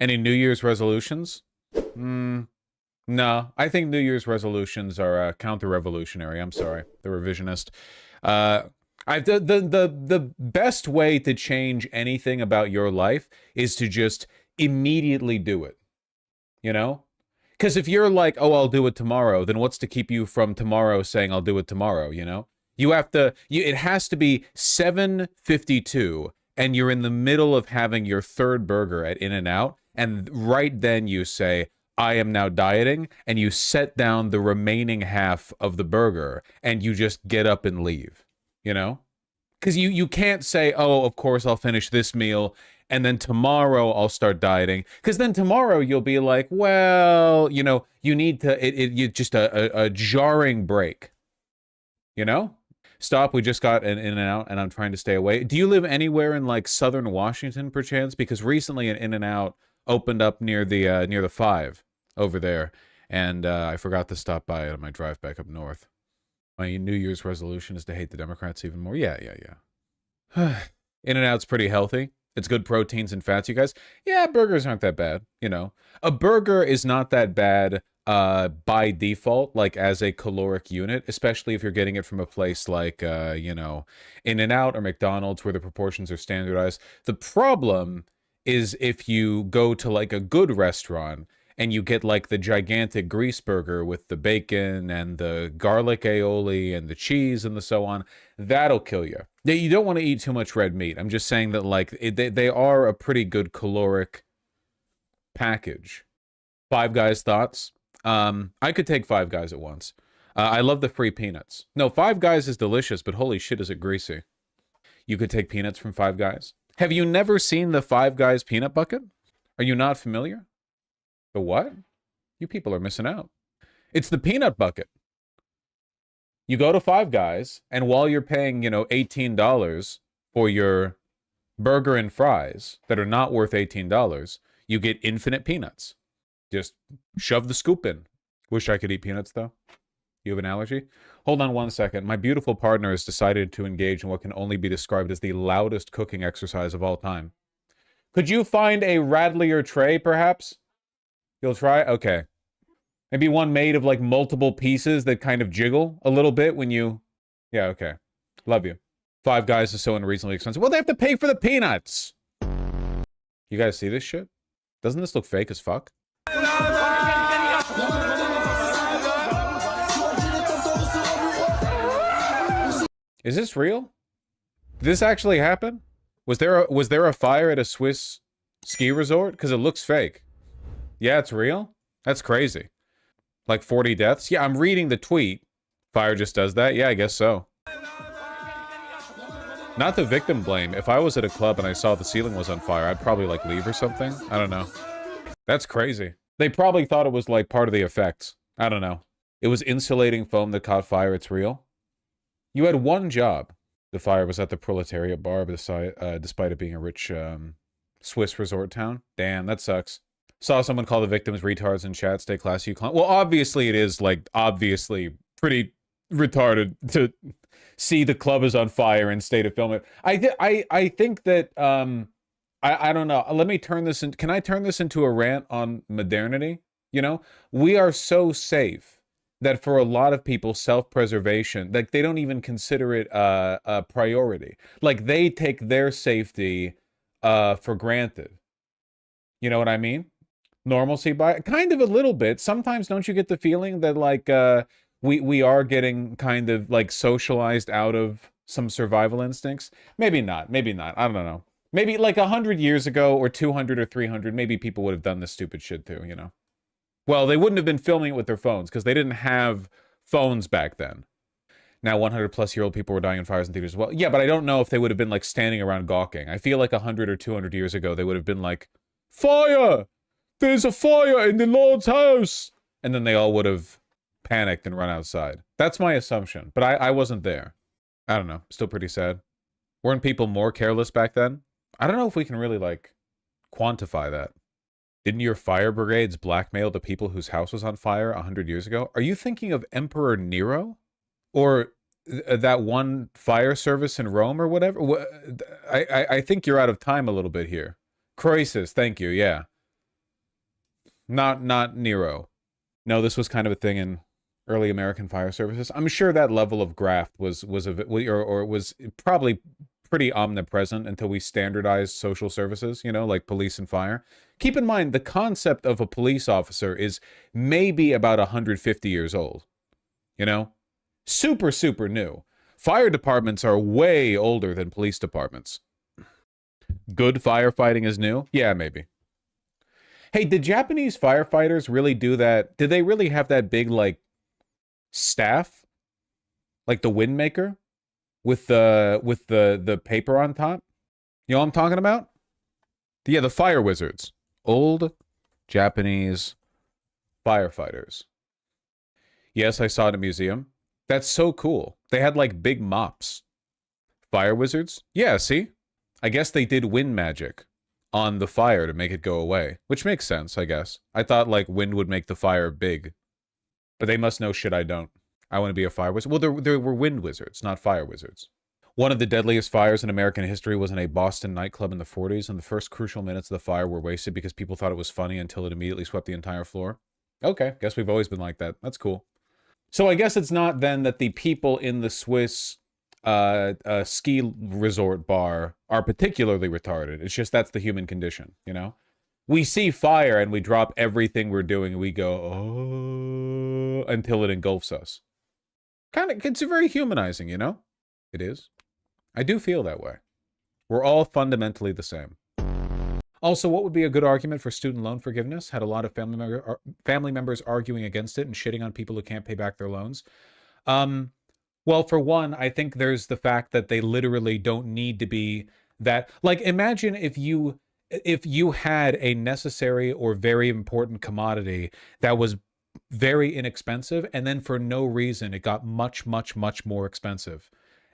Any New Year's resolutions? No, I think New Year's resolutions are counter-revolutionary. I'm sorry, the revisionist. The best way to change anything about your life is to just immediately do it. You know? Because if you're like, oh, I'll do it tomorrow, then what's to keep you from tomorrow saying I'll do it tomorrow, you know? You have to, it has to be 7:52, and you're in the middle of having your third burger at In-N-Out, and right then you say, I am now dieting, and you set down the remaining half of the burger, and you just get up and leave, you know? Because you can't say, oh, of course I'll finish this meal, and then tomorrow I'll start dieting. Because then tomorrow you'll be like, well, you know, you need to, you just a jarring break, you know? Stop, we just got an In-N-Out, and I'm trying to stay away. Do you live anywhere in, like, southern Washington, perchance? Because recently an In-N-Out opened up near the 5 over there, and I forgot to stop by it on my drive back up north. My New Year's resolution is to hate the Democrats even more. Yeah. In-N-Out's pretty healthy. It's good proteins and fats, you guys. Yeah, burgers aren't that bad, you know. A burger is not that bad by default, like as a caloric unit, especially if you're getting it from a place like, you know, In-N-Out or McDonald's where the proportions are standardized. The problem is if you go to like a good restaurant and you get like the gigantic grease burger with the bacon and the garlic aioli and the cheese and the so on, that'll kill you. You don't want to eat too much red meat. I'm just saying that like they are a pretty good caloric package. Five Guys thoughts? I could take Five Guys at once. I love the free peanuts. No, Five Guys is delicious, but holy shit is it greasy. You could take peanuts from Five Guys. Have you never seen the Five Guys peanut bucket? Are you not familiar? The what? You people are missing out. It's the peanut bucket. You go to Five Guys, and while you're paying, you know, $18 for your burger and fries that are not worth $18, you get infinite peanuts. Just shove the scoop in. Wish I could eat peanuts, though. You have an allergy? Hold on one second. My beautiful partner has decided to engage in what can only be described as the loudest cooking exercise of all time. Could you find a rattlier tray, perhaps? You'll try? Okay. Maybe one made of, like, multiple pieces that kind of jiggle a little bit when you... Yeah, okay. Love you. Five Guys is so unreasonably expensive. Well, they have to pay for the peanuts! You guys see this shit? Doesn't this look fake as fuck? Is this real? Did this actually happen? Was there a fire at a Swiss ski resort? Because it looks fake. Yeah, it's real? That's crazy. Like 40 deaths? Yeah, I'm reading the tweet. Fire just does that? Yeah, I guess so. Not the victim blame. If I was at a club and I saw the ceiling was on fire, I'd probably, like, leave or something. I don't know. That's crazy. They probably thought it was, like, part of the effects. I don't know. It was insulating foam that caught fire. It's real. You had one job. The fire was at the Proletariat Bar, despite it being a rich Swiss resort town. Damn, that sucks. Saw someone call the victims retards in chat. Stay classy, you clown. Well, obviously it is, like, obviously pretty retarded to see the club is on fire and stay to film it. I think that, I don't know. Let me turn this in. Can I turn this into a rant on modernity? You know, we are so safe that for a lot of people, self-preservation, like, they don't even consider it a priority. Like, they take their safety for granted. You know what I mean? Normalcy by kind of a little bit. Sometimes don't you get the feeling that, like, we are getting kind of, like, socialized out of some survival instincts? Maybe not. Maybe not. I don't know. Maybe like 100 years ago or 200 or 300, maybe people would have done this stupid shit too, you know? Well, they wouldn't have been filming it with their phones because they didn't have phones back then. Now 100-plus-year-old people were dying in fires in theaters as well. Yeah, but I don't know if they would have been, like, standing around gawking. I feel like 100 or 200 years ago, they would have been like, fire! There's a fire in the Lord's house! And then they all would have panicked and run outside. That's my assumption, but I wasn't there. I don't know. Still pretty sad. Weren't people more careless back then? I don't know if we can really, like, quantify that. Didn't your fire brigades blackmail the people whose house was on fire 100 years ago? Are you thinking of Emperor Nero? Or that one fire service in Rome or whatever? I think you're out of time a little bit here. Croesus, thank you, yeah. Not Nero. No, this was kind of a thing in early American fire services. I'm sure that level of graft was probably pretty omnipresent until we standardized social services, you know, like police and fire. Keep in mind, the concept of a police officer is maybe about 150 years old, you know? Super, super new. Fire departments are way older than police departments. Good firefighting is new? Yeah, maybe. Hey, did Japanese firefighters really do that? Did they really have that big, like, staff? Like the Windmaker? With the paper on top? You know what I'm talking about? Yeah, the fire wizards. Old Japanese firefighters. Yes, I saw it in a museum. That's so cool. They had like big mops. Fire wizards? Yeah, see? I guess they did wind magic on the fire to make it go away. Which makes sense, I guess. I thought like wind would make the fire big. But they must know shit I don't. I want to be a fire wizard. Well, there were wind wizards, not fire wizards. One of the deadliest fires in American history was in a Boston nightclub in the 40s, and the first crucial minutes of the fire were wasted because people thought it was funny until it immediately swept the entire floor. Okay, guess we've always been like that. That's cool. So I guess it's not then that the people in the Swiss ski resort bar are particularly retarded. It's just that's the human condition, you know? We see fire and we drop everything we're doing and we go, oh, until it engulfs us. It's very humanizing, you know? It is. I do feel that way. We're all fundamentally the same. Also, what would be a good argument for student loan forgiveness? Had a lot of family members arguing against it and shitting on people who can't pay back their loans. Well, for one, I think there's the fact that they literally don't need to be that. Like, imagine if you had a necessary or very important commodity that was very inexpensive, and then for no reason it got much, much, much more expensive.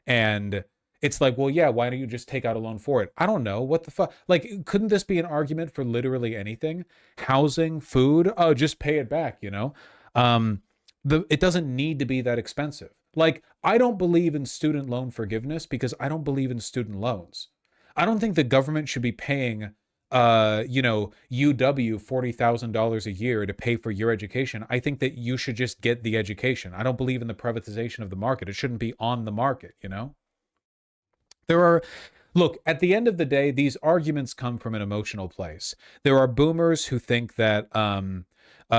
And it's like, well, yeah, why don't you just take out a loan for it? I don't know. What the fuck? Like, couldn't this be an argument for literally anything? Housing, food? Oh, just pay it back, you know? It doesn't need to be that expensive. Like, I don't believe in student loan forgiveness because I don't believe in student loans. I don't think the government should be paying you know, UW $40,000 a year to pay for your education. I think that you should just get the education. I don't believe in the privatization of the market. It shouldn't be on the market, you know? Look, at the end of the day, these arguments come from an emotional place. There are boomers who think that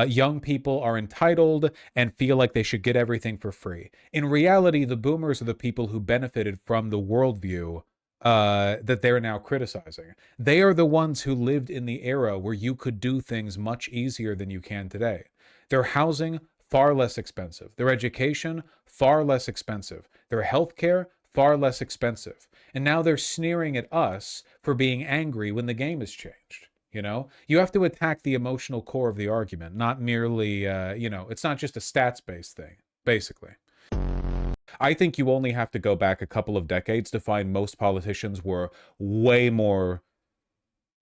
young people are entitled and feel like they should get everything for free. In reality, the boomers are the people who benefited from the worldview that they're now criticizing. They are the ones who lived in the era where you could do things much easier than you can today. Their housing, far less expensive. Their education, far less expensive. Their healthcare, far less expensive. And now they're sneering at us for being angry when the game has changed. You know, you have to attack the emotional core of the argument, not merely, you know, it's not just a stats-based thing, basically. I think you only have to go back a couple of decades to find most politicians were way more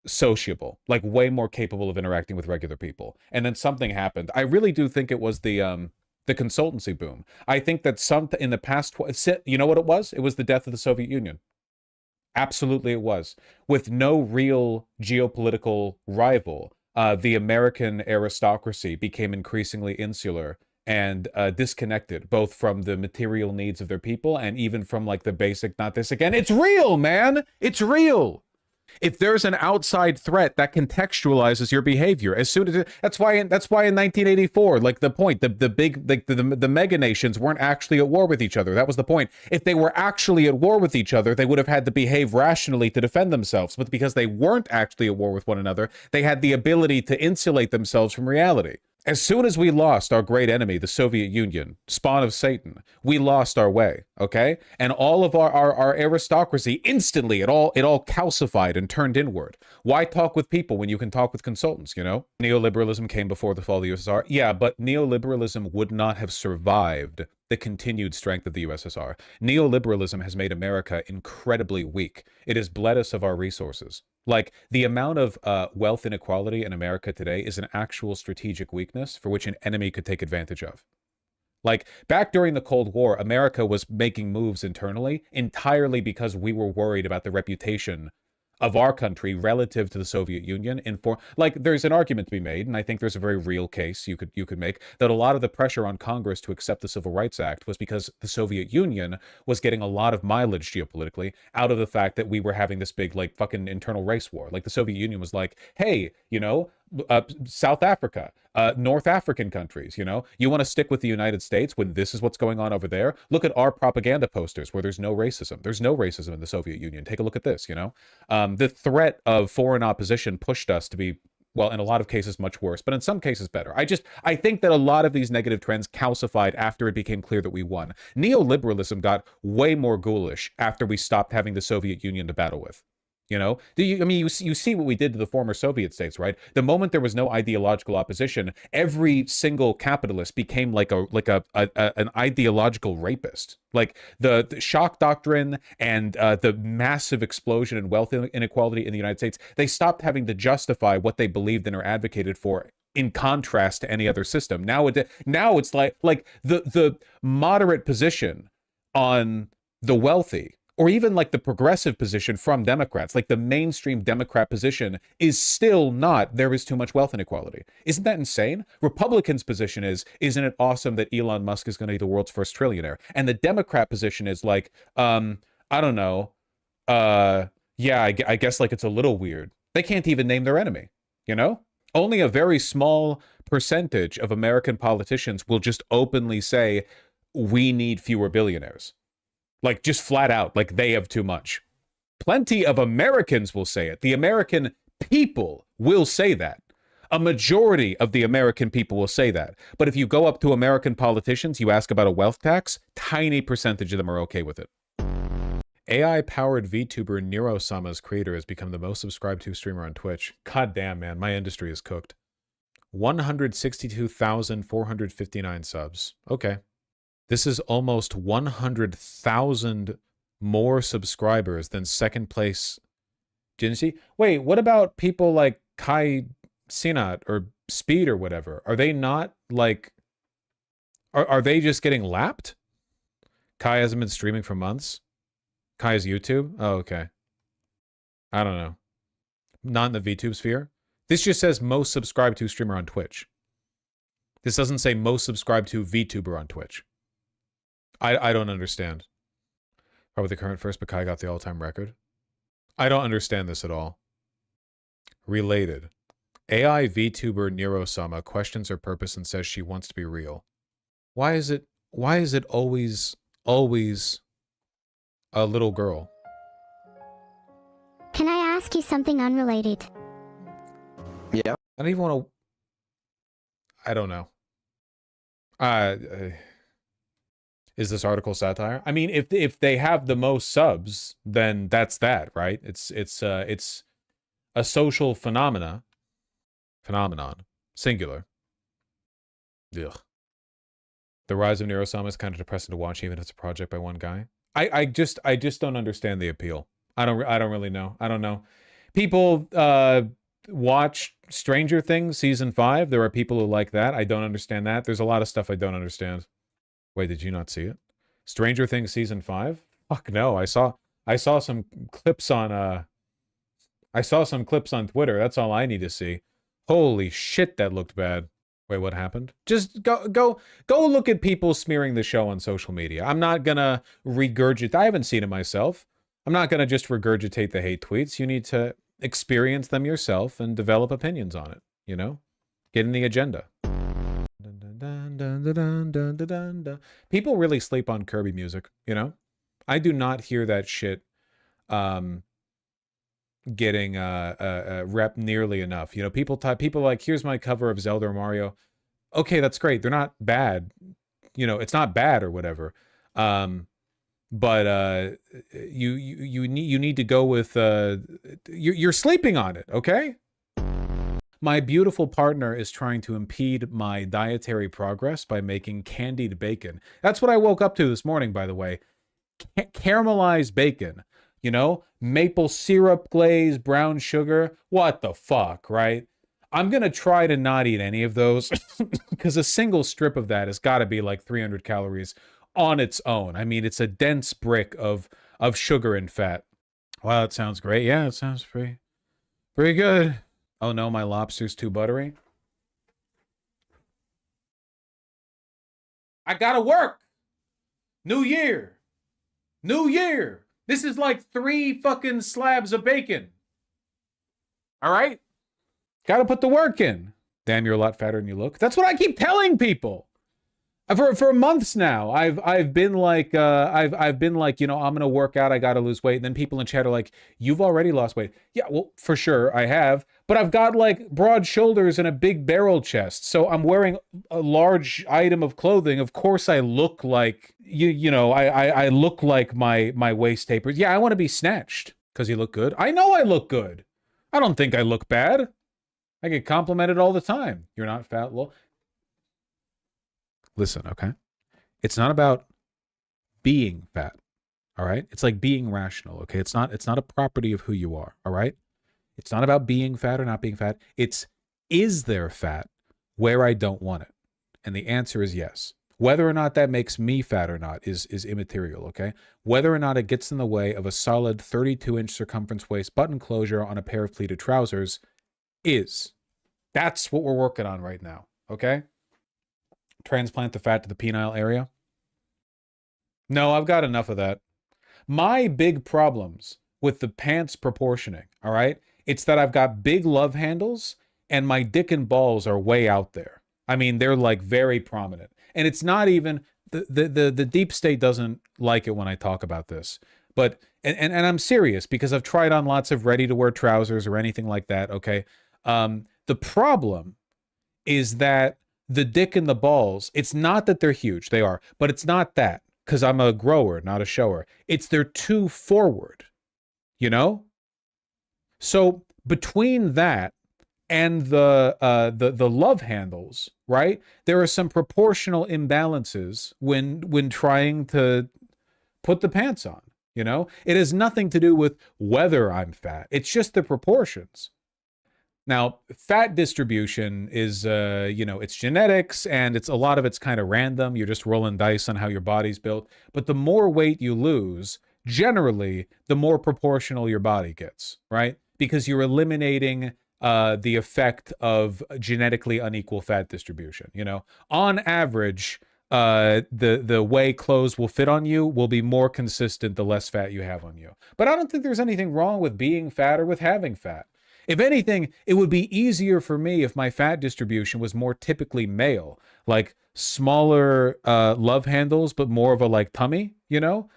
sociable, like way more capable of interacting with regular people. And then something happened. I really do think it was the consultancy boom. I think that in the past, you know what it was? It was the death of the Soviet Union. Absolutely it was. With no real geopolitical rival, the American aristocracy became increasingly insular and disconnected, both from the material needs of their people and even from like the basic, not this again. It's real, man. It's real. If there's an outside threat that contextualizes your behavior, as soon as that's why in 1984, like the point, the big, like the mega nations weren't actually at war with each other. That was the point. If they were actually at war with each other, they would have had to behave rationally to defend themselves. But because they weren't actually at war with one another, they had the ability to insulate themselves from reality. As soon as we lost our great enemy, the Soviet Union, spawn of Satan, we lost our way, okay? And all of our aristocracy, instantly, it all calcified and turned inward. Why talk with people when you can talk with consultants, you know? Neoliberalism came before the fall of the USSR. Yeah, but neoliberalism would not have survived the continued strength of the USSR. Neoliberalism has made America incredibly weak. It has bled us of our resources. Like, the amount of wealth inequality in America today is an actual strategic weakness for which an enemy could take advantage of. Like, back during the Cold War, America was making moves internally entirely because we were worried about the reputation of our country relative to the Soviet Union like there's an argument to be made, and I think there's a very real case you could make, that a lot of the pressure on Congress to accept the Civil Rights Act was because the Soviet Union was getting a lot of mileage geopolitically out of the fact that we were having this big like fucking internal race war. Like the Soviet Union was like, hey, South Africa, North African countries, you want to stick with the United States when this is what's going on over there? Look at our propaganda posters where there's no racism. There's no racism in the Soviet Union. Take a look at this, the threat of foreign opposition pushed us to be, well, in a lot of cases much worse, but in some cases better. I think that a lot of these negative trends calcified after it became clear that we won. Neoliberalism got way more ghoulish after we stopped having the Soviet Union to battle with. You see what we did to the former Soviet states, right? The moment there was no ideological opposition, every single capitalist became like an ideological rapist. Like the shock doctrine and the massive explosion in wealth inequality in the United States, they stopped having to justify what they believed in or advocated for in contrast to any other system. Now it's like the moderate position on the wealthy, or even like the progressive position from Democrats, like the mainstream Democrat position, is still not, there is too much wealth inequality. Isn't that insane? Republicans' position is, isn't it awesome that Elon Musk is going to be the world's first trillionaire? And the Democrat position is like, I don't know. Yeah, I guess like it's a little weird. They can't even name their enemy, Only a very small percentage of American politicians will just openly say, we need fewer billionaires. Like, just flat out, like they have too much. Plenty of Americans will say it. The American people will say that. A majority of the American people will say that. But if you go up to American politicians, you ask about a wealth tax, tiny percentage of them are okay with it. AI-powered VTuber Neurosama's creator has become the most subscribed to streamer on Twitch. God damn, man, my industry is cooked. 162,459 subs. Okay. This is almost 100,000 more subscribers than second place Jinxie. Wait, what about people like Kai Sinat or Speed or whatever? Are they not like... Are they just getting lapped? Kai hasn't been streaming for months? Kai's YouTube? Oh, okay. I don't know. Not in the VTube sphere? This just says most subscribed to streamer on Twitch. This doesn't say most subscribed to VTuber on Twitch. I don't understand. Probably the current first, but Kai got the all-time record. I don't understand this at all. Related. AI VTuber Neurosama questions her purpose and says she wants to be real. Why is it always a little girl? Can I ask you something unrelated? Yeah. I don't even want to... I don't know. Is this article satire? I mean, if they have the most subs, then that's that, right? It's a social phenomenon, singular. Ugh. The rise of Neurosama is kind of depressing to watch, even if it's a project by one guy. I just don't understand the appeal. I don't really know. I don't know. People watch Stranger Things season 5. There are people who like that. I don't understand that. There's a lot of stuff I don't understand. Wait, did you not see it? Stranger Things season 5? Fuck no. I saw some clips on Twitter. That's all I need to see. Holy shit, that looked bad. Wait, what happened? Just go look at people smearing the show on social media. I'm not gonna regurgitate. I haven't seen it myself. I'm not gonna just regurgitate the hate tweets. You need to experience them yourself and develop opinions on it. Get in the agenda. People really sleep on Kirby music, I do not hear that shit getting rep nearly enough. People like, here's my cover of Zelda or Mario. Okay, that's great. They're not bad. It's not bad or whatever. But you need to go with you're sleeping on it, okay? My beautiful partner is trying to impede my dietary progress by making candied bacon. That's what I woke up to this morning, by the way. Caramelized bacon. Maple syrup glaze, brown sugar. What the fuck, right? I'm going to try to not eat any of those because a single strip of that has got to be like 300 calories on its own. I mean, it's a dense brick of sugar and fat. Wow, that sounds great. Yeah, it sounds pretty good. Oh no, my lobster's too buttery. I gotta work. New year. New year. This is like 3 fucking slabs of bacon. All right? Gotta put the work in. Damn, you're a lot fatter than you look. That's what I keep telling people. For months now, I've been like, I've been like, you know, I'm gonna work out, I gotta lose weight. And then people in chat are like, you've already lost weight. Yeah, well, for sure I have, but I've got like broad shoulders and a big barrel chest, so I'm wearing a large item of clothing. Of course, I look like you know, I look like my waist tapers. Yeah, I want to be snatched because you look good. I know I look good. I don't think I look bad. I get complimented all the time. You're not fat, lol. Listen, okay? It's not about being fat, all right? It's like being rational, okay? It's not a property of who you are, all right? It's not about being fat or not being fat. It's, is there fat where I don't want it? And the answer is yes. Whether or not that makes me fat or not is immaterial, okay? Whether or not it gets in the way of a solid 32-inch circumference waist button closure on a pair of pleated trousers is. That's what we're working on right now, okay? Transplant the fat to the penile area. No, I've got enough of that. My big problems with the pants proportioning, all right? It's that I've got big love handles and my dick and balls are way out there. I mean, they're like very prominent. And it's not even, the deep state doesn't like it when I talk about this. But, and I'm serious because I've tried on lots of ready-to-wear trousers or anything like that, okay? The problem is that the dick and the balls, it's not that they're huge, they are, but it's not that, because I'm a grower, not a shower. It's they're too forward, you know? So between that and the love handles, right? There are some proportional imbalances when trying to put the pants on, you know? It has nothing to do with whether I'm fat. It's just the proportions. Now, fat distribution is, you know, it's genetics, and it's a lot of it's kind of random. You're just rolling dice on how your body's built. But the more weight you lose, generally, the more proportional your body gets, right? Because you're eliminating the effect of genetically unequal fat distribution. You know, on average, the way clothes will fit on you will be more consistent the less fat you have on you. But I don't think there's anything wrong with being fat or with having fat. If anything, it would be easier for me if my fat distribution was more typically male, like smaller love handles, but more of a like tummy, you know?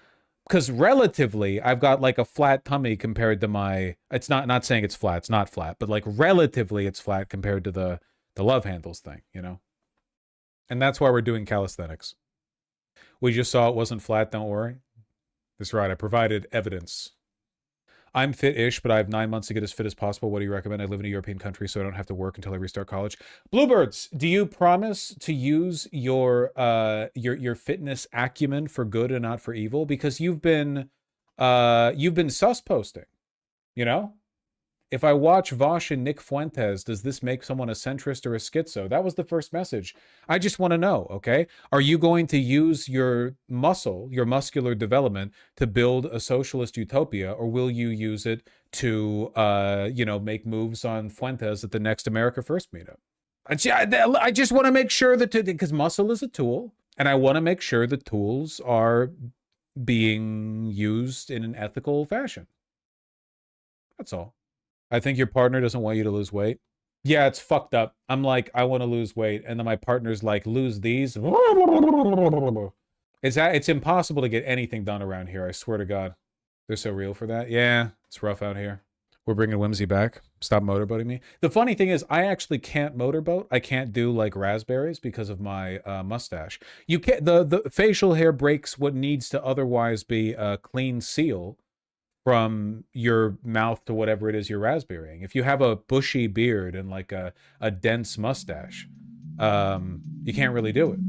Because relatively, I've got like a flat tummy compared to my, it's not saying it's flat, it's not flat, but like relatively it's flat compared to the love handles thing, you know? And that's why we're doing calisthenics. We just saw it wasn't flat, don't worry. That's right, I provided evidence. I'm fit-ish, but I have 9 months to get as fit as possible. What do you recommend? I live in a European country, so I don't have to work until I restart college. Bluebirds, do you promise to use your fitness acumen for good and not for evil? Because you've been sus posting, you know? If I watch Vaush and Nick Fuentes, does this make someone a centrist or a schizo? That was the first message. I just want to know, okay? Are you going to use your muscle, your muscular development, to build a socialist utopia, or will you use it to, you know, make moves on Fuentes at the next America First meetup? I just want to make sure that, because muscle is a tool, and I want to make sure the tools are being used in an ethical fashion. That's all. I think your partner doesn't want you to lose weight. Yeah, it's fucked up. I'm like, I want to lose weight, and then my partner's like, lose these. It's impossible to get anything done around here, I swear to God. They're so real for that. Yeah, it's rough out here. We're bringing Whimsy back. Stop motorboating me. The funny thing is, I actually can't motorboat. I can't do like raspberries because of my mustache. You can't. The facial hair breaks what needs to otherwise be a clean seal from your mouth to whatever it is you're raspberrying. If you have a bushy beard and like a dense mustache, you can't really do it.